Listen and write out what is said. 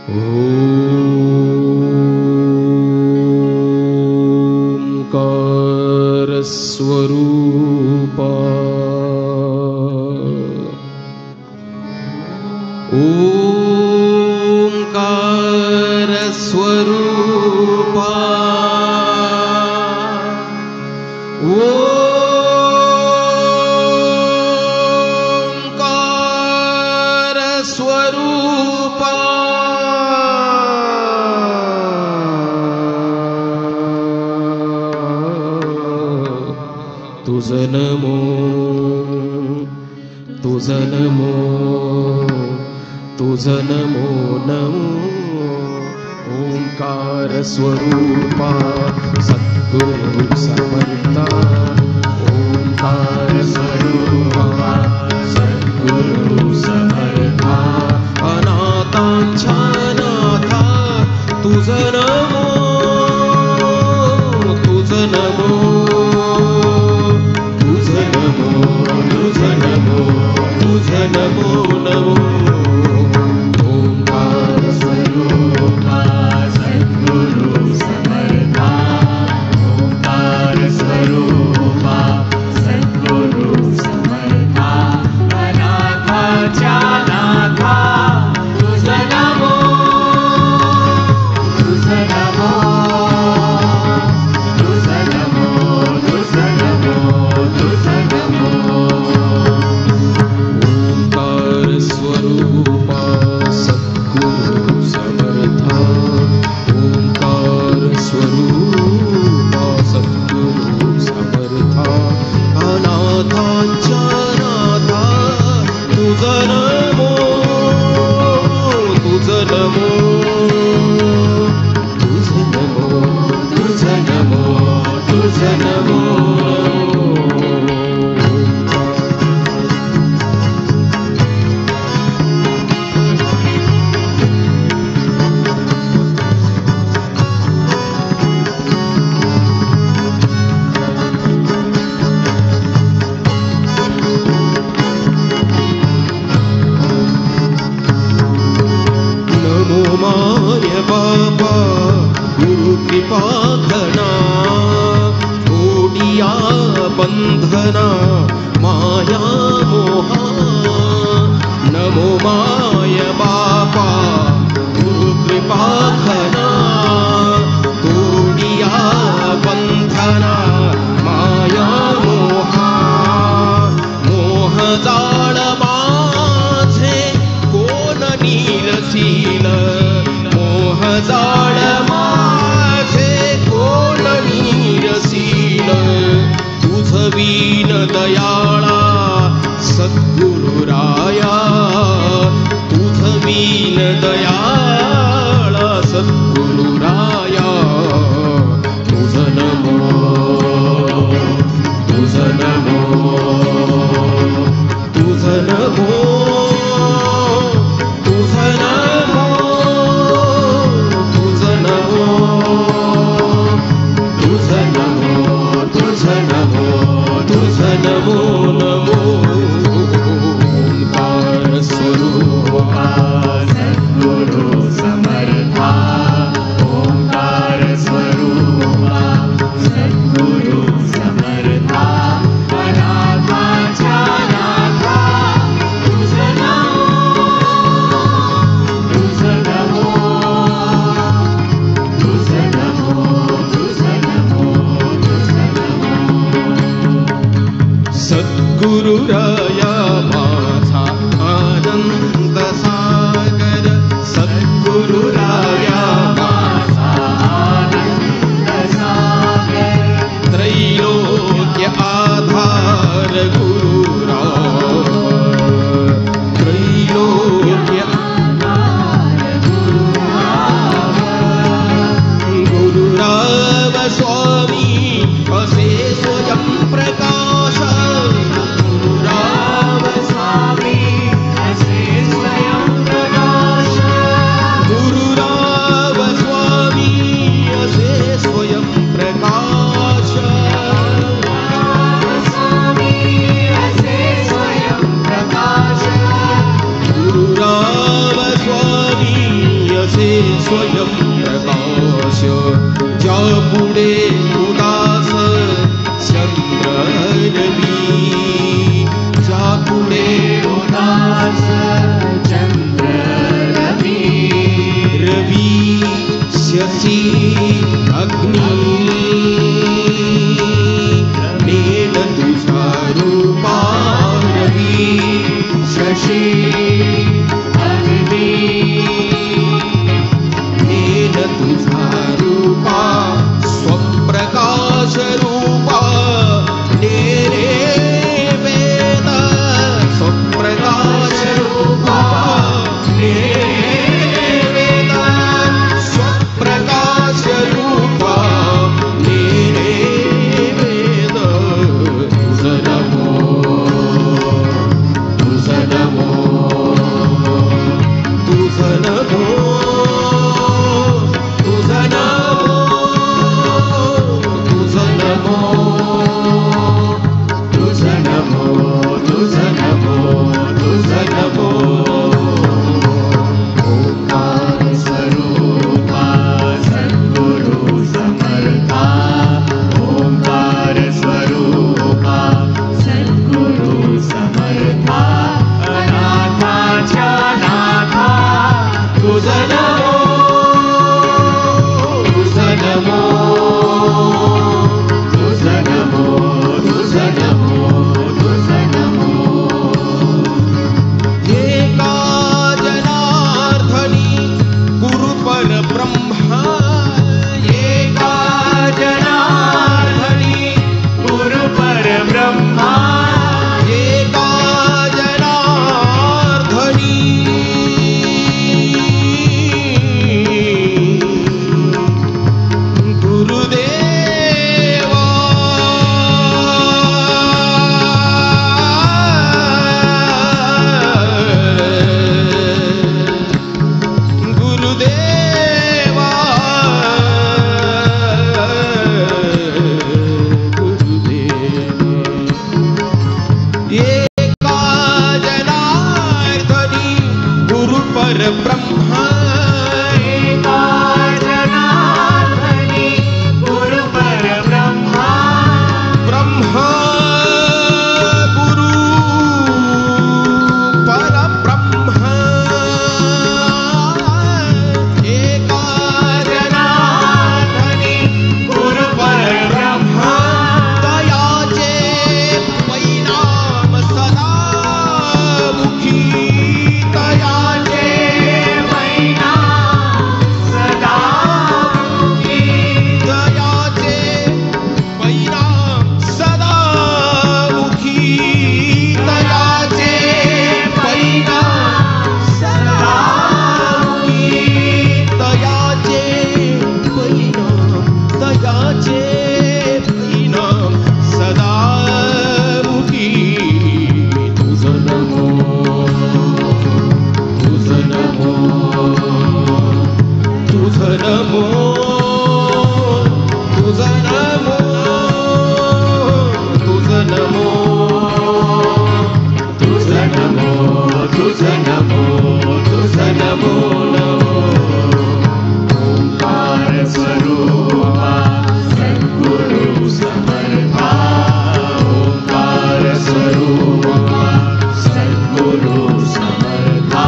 ओंकार स्वरूपा ओंकार स्वरूपा ओंकार स्वरूपा तुझ नमो तुझ नमो तुझ नमो नमो ओंकार स्वरूपा सद्गुरु समर्था ओंकार स्वरूपा सद्गुरु समर्था अनाथांच्या नाथा तुझ नमो तुझ नमो तुझ नमो तुझ नमो तुझ नमो नमो बंधना माया मोहा नमो माय बापा गुरु कृपा घना तोडिया बंधना माया मोहा मोह जाळ माझे कोण निरसील मोह जाळ माझे कोण निरसील वीन दयाळा सद्गुरुराया तुझ वीन दयाळा सद्गुरुराया तुझ नमो तुझ नमो तुझ नमो तुझ नमो तुझ नमो तुझ नमो तुझ नमो तुझ नमो नमो ओंकार स्वरूपा सद्गुरु समर्था ओंकार स्वरूपा सद्गुरु समर्था अनाथांच्या नाथा तुझ नमो तुझ नमो तुझ नमो तुझ नमो तुझ नमो सद्गुरुराया माझा आनंद सागर सद्गुरुराया माझा आनंद सागर त्रैलोक्य आधार गुरुराव त्रैलोक्य आधार गुरुराव गुरुराव स्वामी असे स्वयं प्रकाश स्वयं प्रकाश ज्या पुढे उदास चंद्र रवी ज्या पुढे उदास चंद्र रवी रवी शशी अग्नि नेन तुझा रूपा रवी शशी अग्नि नेन तुझा रूपा स्वप्रकाश रूपा नेरे वेद स्वप्रकाश रूपा नेरे वेद स्वप्रकाश रूपा नेरे वेद तुझ नमो तुझ नमो तुझ नमो तुझ नमो तुझ नमो तुझ नमो तुझ नमो तुझ नमो ओंकार स्वरूपा सद्गुरु समर्था ओंकार स्वरूपा सद्गुरु समर्था अनाथाच्या नाथा तुझ नमो तुझ नमो तुझ नमो तुझ नमो तुझ नमो एका जनार्दनी गुरु परब्रह्मा एका जनार्दनी गुरु परब्रह्मा एका जनार्दनी गुरुदेवा गुरुदेवा एका जनार्दनी गुरु परब्रह्मा एका जनार्दनी गुरु परब्रह्मा ब्रह्मा गुरु परब्रह्मा एका जनार्दनी गुरु परब्रह्मा दयाचे परिणाम सदा मुखी दयाचे परिणाम सदा मुखी दयाचे परिणाम सदा मुखी दयाचे परिणाम सदा मुखी दयाचे परिणाम दयाचे परिणाम सदा मुखी तुझ नमो तुझ नमो तुझ नमो तुझ नमो तुझ नमो तुझ नमो तुझ नमो तुझ नमो ओंकार स्वरूपा सद्गुरु समर्था ओंकार स्वरूपा सद्गुरु समर्था